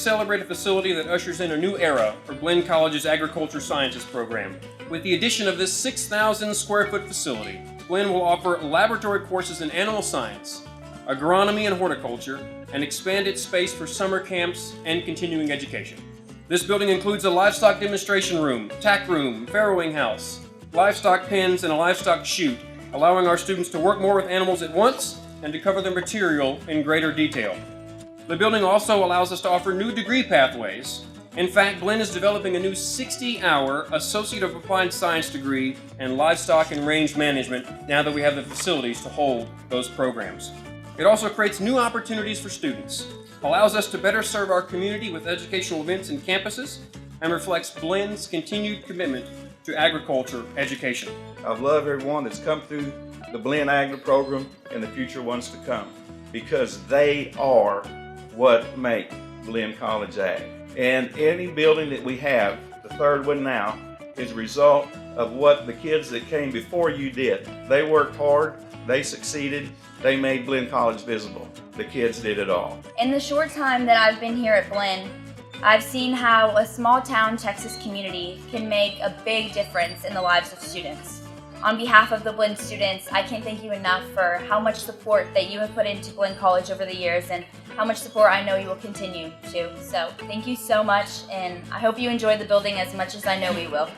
celebrate a facility that ushers in a new era for Blinn College's Agriculture Sciences program. With the addition of this 6,000 square foot facility, Blinn will offer laboratory courses in animal science, agronomy and horticulture, and expand its space for summer camps and continuing education. This building includes a livestock demonstration room, tack room, farrowing house, livestock pens, and a livestock chute, allowing our students to work more with animals at once and to cover their material in greater detail. The building also allows us to offer new degree pathways. In fact, Blinn is developing a new 60-hour Associate of Applied Science degree in livestock and range management now that we have the facilities to hold those programs. It also creates new opportunities for students, allows us to better serve our community with educational events and campuses, and reflects Blinn's continued commitment to agriculture education. I love everyone that's come through the Blinn Agri program and the future ones to come, because they are what make Blinn College Ag. And any building that we have, the third one now, is a result of what the kids that came before you did. They worked hard, they succeeded, they made Blinn College visible. The kids did it all. In the short time that I've been here at Blinn, I've seen how a small town Texas community can make a big difference in the lives of students. On behalf of the Blinn students, I can't thank you enough for how much support that you have put into Blinn College over the years and how much support I know you will continue to. So thank you so much, and I hope you enjoy the building as much as I know we will.